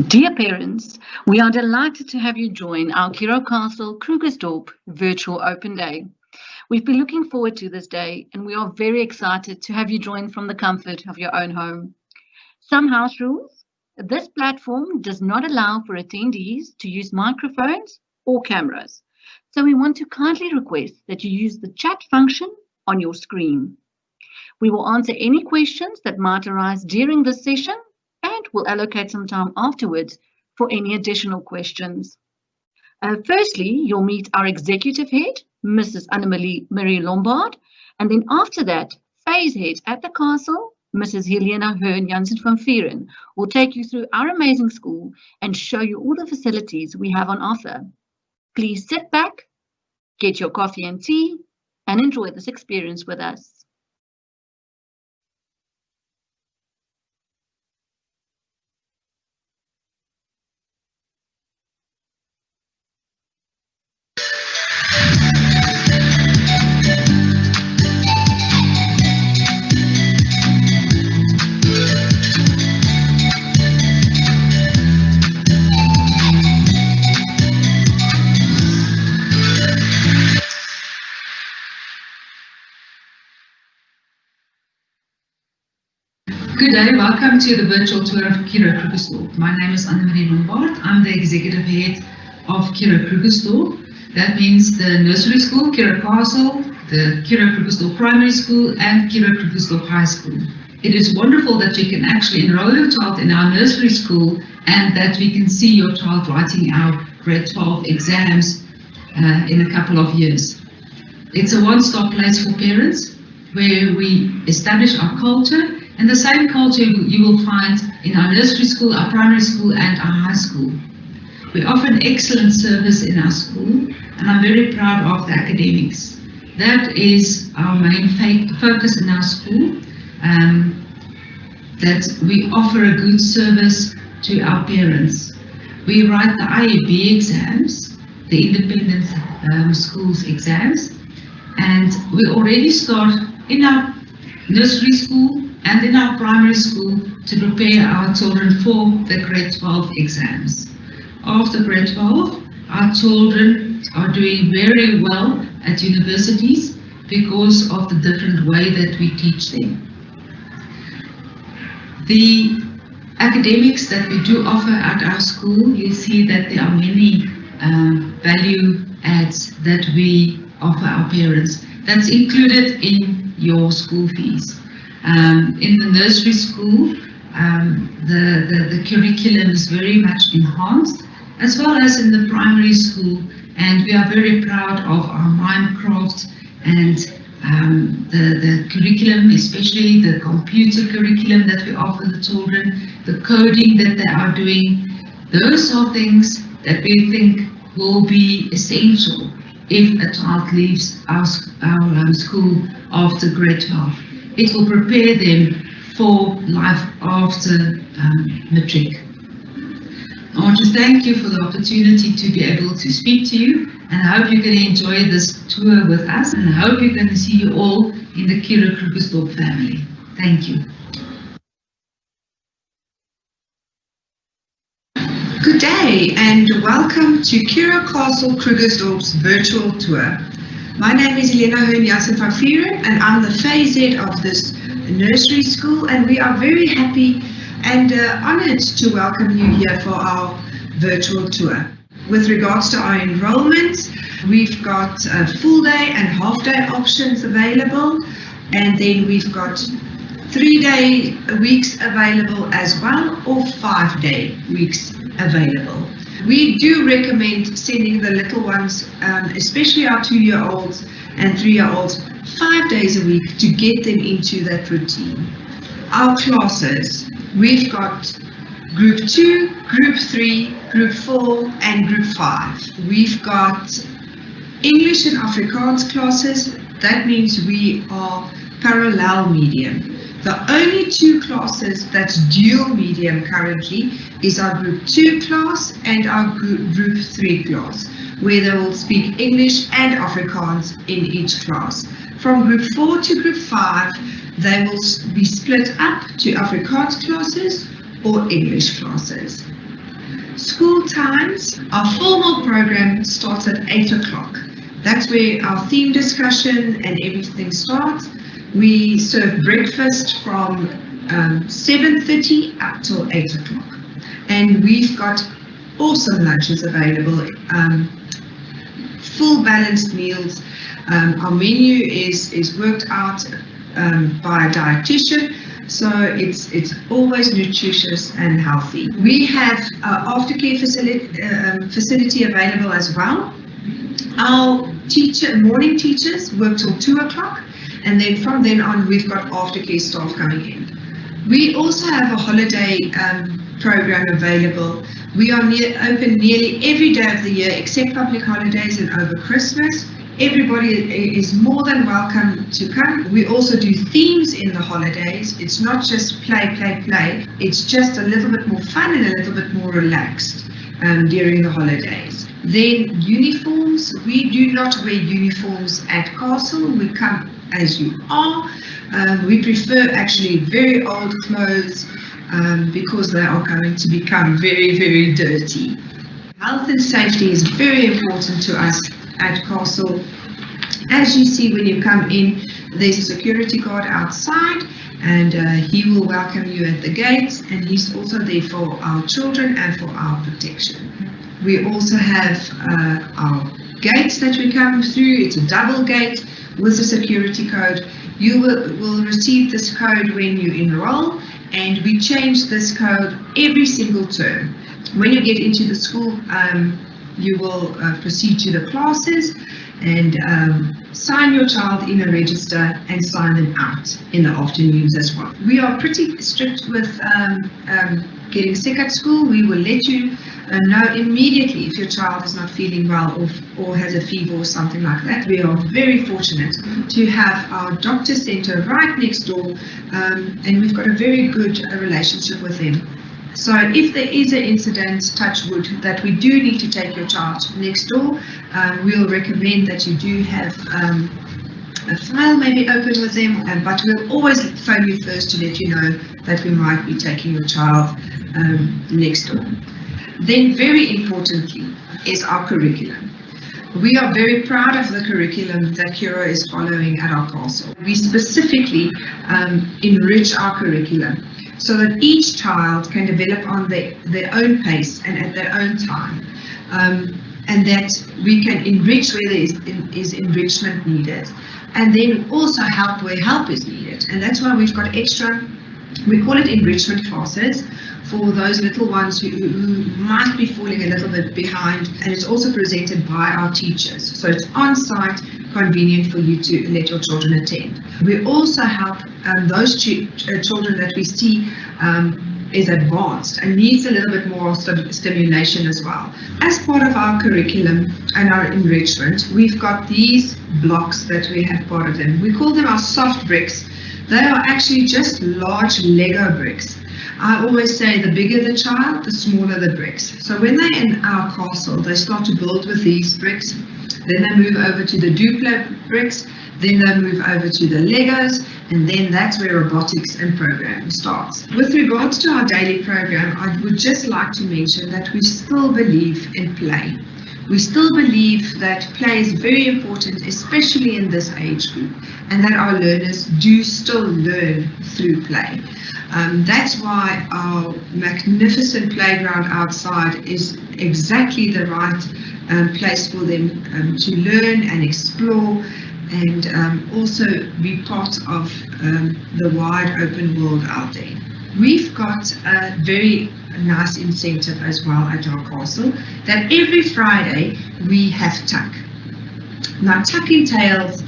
Dear parents, we are delighted to have you join our Curro Castle Krugersdorp virtual open day. We've been looking forward to this day and we are very excited to have you join from the comfort of your own home. Some house rules. This platform does not allow for attendees to use microphones or cameras. So we want to kindly request that you use the chat function on your screen. We will answer any questions that might arise during this session and we'll allocate some time afterwards for any additional questions. Firstly, you'll meet our executive head, Mrs. Annemarie Lombard, and then after that, phase head at the castle, Mrs. Helena Hearn Jansen van Vieren, will take you through our amazing school and show you all the facilities we have on offer. Please sit back, get your coffee and tea, and enjoy this experience with us. Good day, welcome to the virtual tour of Curro Krugersdorp. My name is Annemarie Lombard. I'm the executive head of Curro Krugersdorp. That means the nursery school, Curro Castle, the Curro Krugersdorp Primary School, and Curro Krugersdorp High School. It is wonderful that you can actually enroll your child in our nursery school and that we can see your child writing our grade 12 exams in a couple of years. It's a one-stop place for parents where we establish our culture. And the same culture you will find in our nursery school, our primary school and our high school. We offer an excellent service in our school and I'm very proud of the academics. That is our main focus in our school, that we offer a good service to our parents. We write the IEB exams, the independent schools exams, and we already start in our nursery school and in our primary school to prepare our children for the grade 12 exams. After grade 12, our children are doing very well at universities because of the different way that we teach them. The academics that we do offer at our school, you'll see that there are many value adds that we offer our parents. That's included in your school fees. In the nursery school, the curriculum is very much enhanced, as well as in the primary school, and we are very proud of our Minecraft and the curriculum, especially the computer curriculum that we offer the children, the coding that they are doing. Those are things that we think will be essential if a child leaves our school after grade 12. It will prepare them for life after matric. I want to thank you for the opportunity to be able to speak to you, and I hope you can enjoy this tour with us, and I hope you're going to see you all in the Curro Krugersdorp family. Thank you. Good day and welcome to Curro Castle Krugersdorp's virtual tour. My name is Helena Hearn Jansen van Vieren and I'm the phase head of this nursery school, and we are very happy and honored to welcome you here for our virtual tour. With regards to our enrollment, we've got full day and half day options available, and then we've got 3-day weeks available as well, or 5-day weeks available. We do recommend sending the little ones, especially our 2-year-olds and 3-year-olds, 5 days a week to get them into that routine. Our classes, we've got Group 2, Group 3, Group 4 and Group 5. We've got English and Afrikaans classes. That means we are parallel medium. The only two classes that's dual medium currently is our Group 2 class and our Group 3 class, where they will speak English and Afrikaans in each class. From Group 4 to Group 5, they will be split up to Afrikaans classes or English classes. School times, our formal program starts at 8 o'clock. That's where our theme discussion and everything starts. We serve breakfast from 7:30 up till 8 o'clock. And we've got awesome lunches available, full balanced meals. Our menu is worked out by a dietitian, so it's always nutritious and healthy. We have aftercare facility available as well. Our morning teachers work till 2 o'clock, and then from then on we've got aftercare staff coming in. We also have a holiday program available. We are open nearly every day of the year except public holidays and over Christmas. Everybody is more than welcome to come. We also do themes in the holidays. It's not just play. It's just a little bit more fun and a little bit more relaxed during the holidays. Then uniforms. We do not wear uniforms at Castle. We come as you are. We prefer actually very old clothes because they are going to become very, very dirty. Health and safety is very important to us at Castle. As you see when you come in, there's a security guard outside, and he will welcome you at the gates, and he's also there for our children and for our protection. We also have our gates that we come through. It's a double gate with a security code. You will receive this code when you enroll, and we change this code every single term. When you get into the school, you will proceed to the classes and sign your child in a register and sign them out in the afternoons as well. We are pretty strict with getting sick at school. We will let you know immediately if your child is not feeling well or has a fever or something like that. We are very fortunate to have our doctor center right next door, and we've got a very good relationship with them. So if there is an incident, touch wood, that we do need to take your child next door, we'll recommend that you do have a file maybe open with them, but we'll always phone you first to let you know that we might be taking your child next door. Then very importantly is our curriculum. We are very proud of the curriculum that Curro is following at our castle. We specifically enrich our curriculum so that each child can develop on their own pace and at their own time, and that we can enrich where there is enrichment needed, and then also help where help is needed. And that's why we've got extra, we call it enrichment classes, for those little ones who might be falling a little bit behind, and it's also presented by our teachers. So it's on-site, convenient for you to let your children attend. We also help those children that we see is advanced and needs a little bit more stimulation as well. As part of our curriculum and our enrichment, we've got these blocks that we have part of them. We call them our soft bricks. They are actually just large Lego bricks. I always say the bigger the child, the smaller the bricks. So when they're in our castle, they start to build with these bricks, then they move over to the Duplo bricks, then they move over to the Legos, and then that's where robotics and programming starts. With regards to our daily program, I would just like to mention that we still believe in play. We still believe that play is very important, especially in this age group, and that our learners do still learn through play. That's why our magnificent playground outside is exactly the right place for them to learn and explore, and also be part of the wide open world out there. We've got a very nice incentive as well at our castle, that every Friday we have tuck. Now tuck entails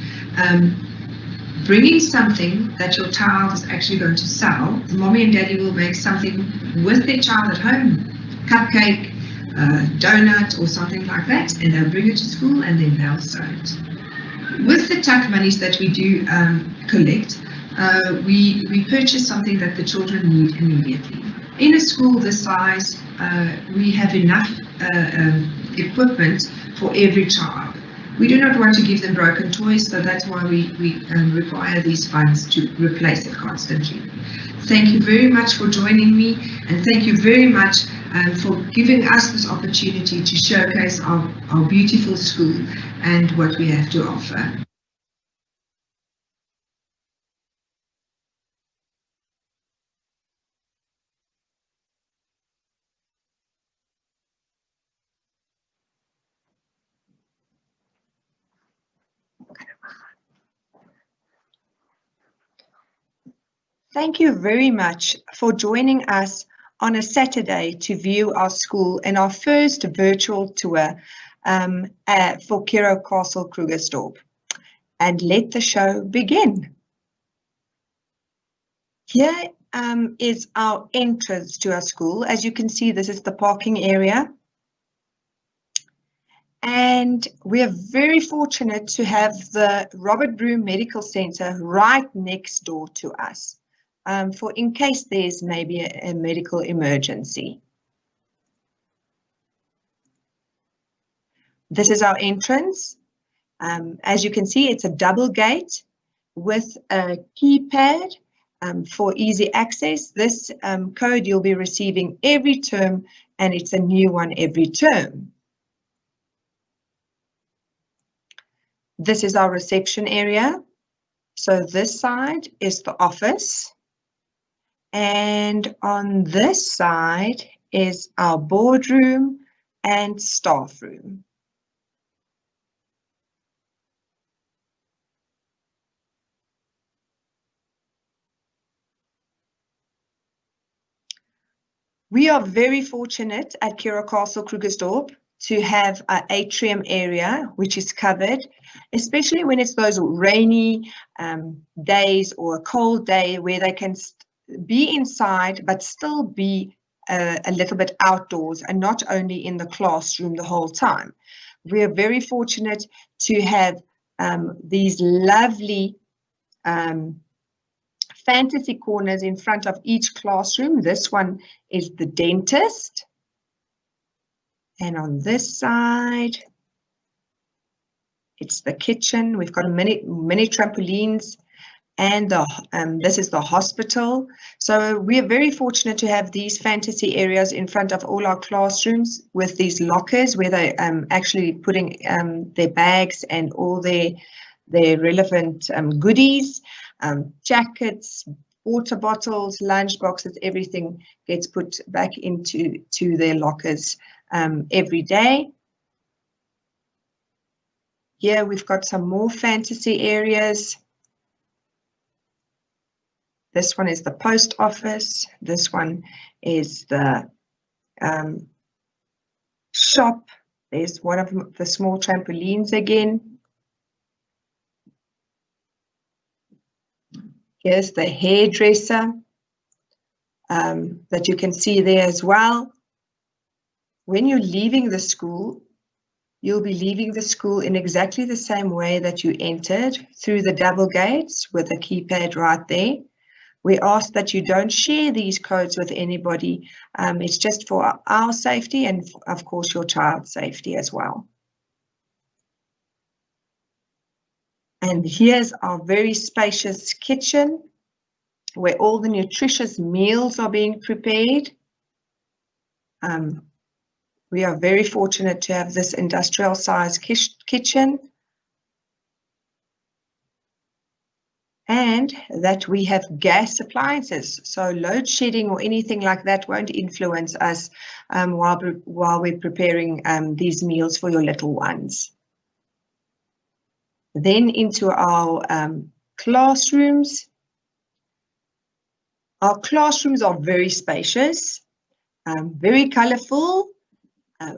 bringing something that your child is actually going to sell. Mommy and daddy will make something with their child at home, cupcake, donut or something like that, and they'll bring it to school and then they'll sell it. With the tuck monies that we do collect, we purchase something that the children need immediately. In a school this size, we have enough equipment for every child. We do not want to give them broken toys, so that's why we require these funds to replace it constantly. Thank you very much for joining me, and thank you very much for giving us this opportunity to showcase our beautiful school and what we have to offer. Thank you very much for joining us on a Saturday to view our school and our first virtual tour for Curro Castle Krugersdorp. And let the show begin. Here is our entrance to our school. As you can see, this is the parking area. And we are very fortunate to have the Robert Broom Medical Center right next door to us. For in case there's maybe a medical emergency. This is our entrance. As you can see, it's a double gate with a keypad for easy access. This code you'll be receiving every term, and it's a new one every term. This is our reception area. So this side is the office. And on this side is our boardroom and staff room. We are very fortunate at Curro Castle Krugersdorp to have an atrium area which is covered, especially when it's those rainy days or a cold day where they can be inside but still be a little bit outdoors and not only in the classroom the whole time. We are very fortunate to have these lovely fantasy corners in front of each classroom. This one is the dentist. And on this side, it's the kitchen. We've got many trampolines. And this is the hospital. So we are very fortunate to have these fantasy areas in front of all our classrooms with these lockers where they actually putting their bags and all their relevant goodies, jackets, water bottles, lunch boxes, everything gets put back into their lockers every day. Here we've got some more fantasy areas. This one is the post office. This one is the shop. There's one of the small trampolines again. Here's the hairdresser that you can see there as well. When you're leaving the school, you'll be leaving the school in exactly the same way that you entered, through the double gates with a keypad right there. We ask that you don't share these codes with anybody. It's just for our safety and, of course, your child's safety as well. And here's our very spacious kitchen where all the nutritious meals are being prepared. We are very fortunate to have this industrial size kitchen. And that we have gas appliances, so load shedding or anything like that won't influence us while we're preparing these meals for your little ones. Then into our classrooms. Our classrooms are very spacious, very colourful.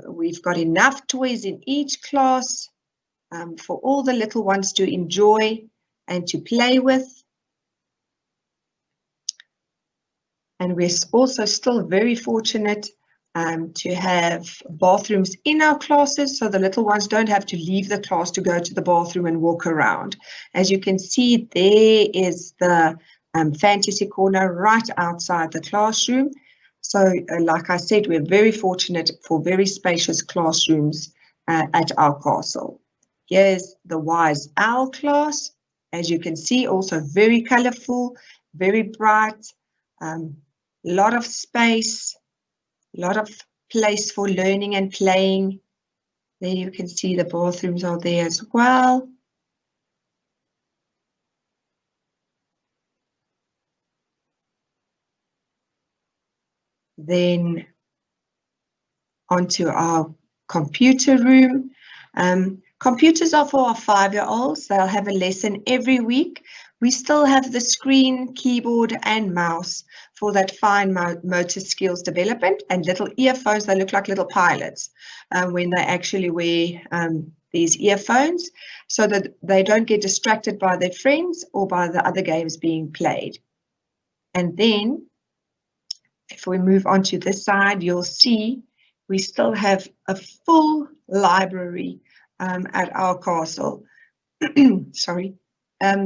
We've got enough toys in each class for all the little ones to enjoy and to play with. And we're also still very fortunate to have bathrooms in our classes, so the little ones don't have to leave the class to go to the bathroom and walk around. As you can see, there is the fantasy corner right outside the classroom. So like I said, we're very fortunate for very spacious classrooms at our castle. Here's the Wise Owl class. As you can see, also very colorful, very bright, lot of space, a lot of place for learning and playing. There you can see the bathrooms are there as well. Then onto our computer room. Computers are for our 5-year-olds. They'll have a lesson every week. We still have the screen, keyboard and mouse for that fine motor skills development, and little earphones. They look like little pilots when they actually wear these earphones, so that they don't get distracted by their friends or by the other games being played. And then if we move on to this side, you'll see we still have a full library at our castle. Sorry.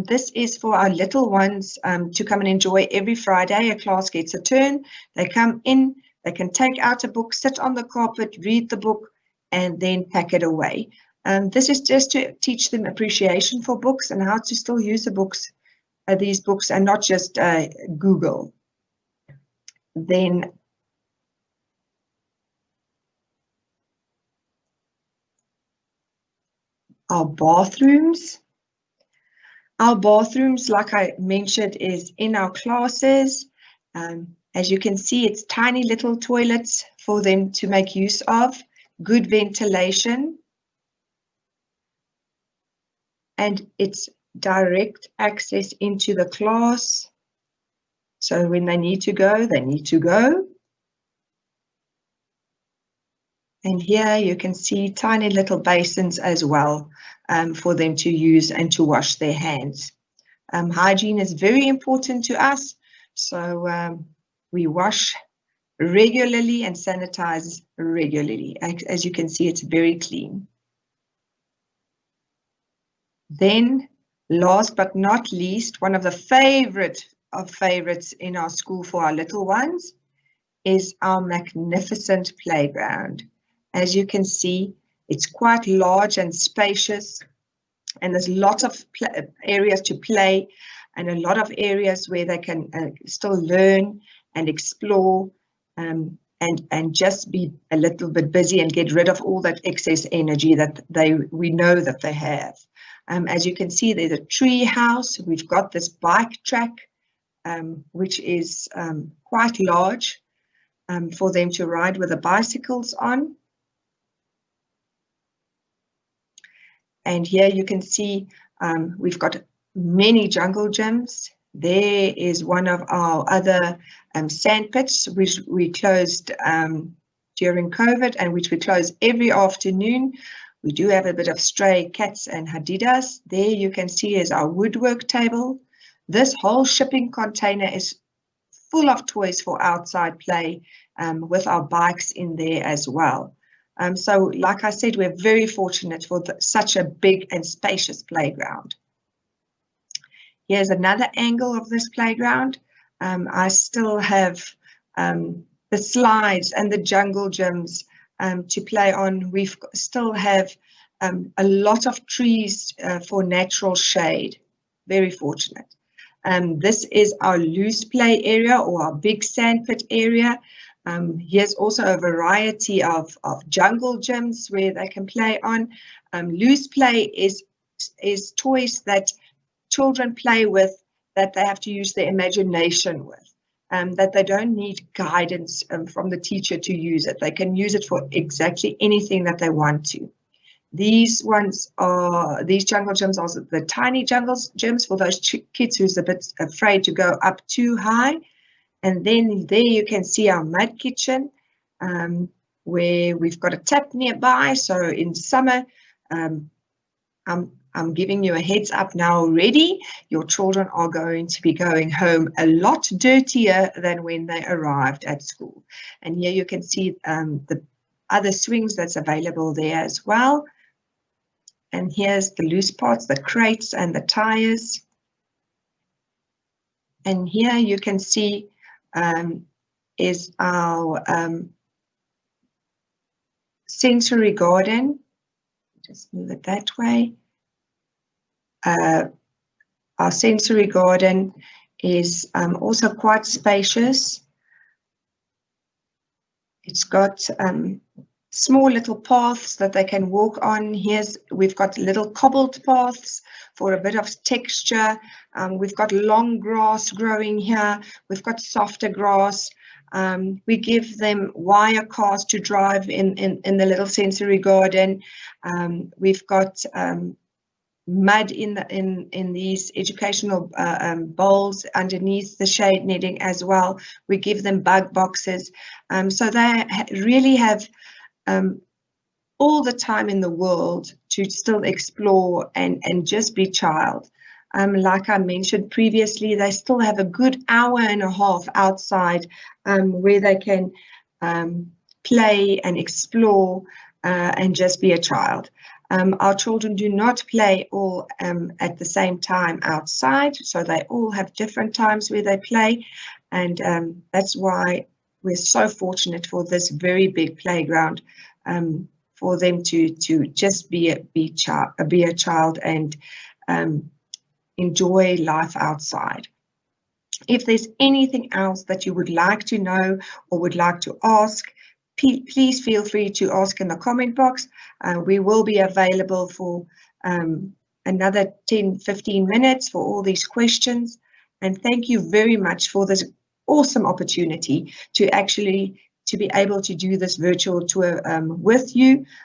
This is for our little ones to come and enjoy every Friday. A class gets a turn. They come in, they can take out a book, sit on the carpet, read the book, and then pack it away. This is just to teach them appreciation for books and how to still use these books and not just Google. Then our bathrooms. Our bathrooms, like I mentioned, is in our classes. As you can see, it's tiny little toilets for them to make use of, good ventilation, and it's direct access into the class. So when they need to go, they need to go. And here you can see tiny little basins as well for them to use and to wash their hands. Hygiene is very important to us, so we wash regularly and sanitize regularly. As you can see, it's very clean. Then, last but not least, one of the favorites in our school for our little ones is our magnificent playground. As you can see, it's quite large and spacious, and there's lots of areas to play and a lot of areas where they can still learn and explore and just be a little bit busy and get rid of all that excess energy that we know that they have. As you can see, there's a tree house. We've got this bike track, which is quite large for them to ride with the bicycles on. And here you can see we've got many jungle gyms. There is one of our other sand pits, which we closed during COVID and which we close every afternoon. We do have a bit of stray cats and hadidas. There you can see is our woodwork table. This whole shipping container is full of toys for outside play with our bikes in there as well. So like I said, we're very fortunate for such a big and spacious playground. Here's another angle of this playground. I still have the slides and the jungle gyms to play on. We still have a lot of trees for natural shade. Very fortunate. This is our loose play area or our big sandpit area. Here's also a variety of jungle gyms where they can play on. Loose play is toys that children play with that they have to use their imagination with, that they don't need guidance from the teacher to use it. They can use it for exactly anything that they want to. These jungle gyms are the tiny jungle gyms for those kids who's a bit afraid to go up too high. And then there you can see our mud kitchen where we've got a tap nearby. So in summer, I'm I'm giving you a heads up now already. Your children are going to be going home a lot dirtier than when they arrived at school. And here you can see the other swings that's available there as well. And here's the loose parts, the crates and the tires. And here you can see is our sensory garden. Just move it that way. Our sensory garden is also quite spacious. It's got small little paths that they can walk on. We've got little cobbled paths for a bit of texture. We've got long grass growing here. We've got softer grass. We give them wire cars to drive in the little sensory garden. We've got mud in these educational bowls underneath the shade netting as well. We give them bug boxes. So they really have all the time in the world to still explore and just be child. Like I mentioned previously, they still have a good hour and a half outside where they can play and explore and just be a child. Our children do not play all at the same time outside, so they all have different times where they play, and that's why we're so fortunate for this very big playground for them to just be a child and enjoy life outside. If there's anything else that you would like to know or would like to ask, please feel free to ask in the comment box. We will be available for another 10-15 minutes for all these questions. And thank you very much for this awesome opportunity to be able to do this virtual tour with you.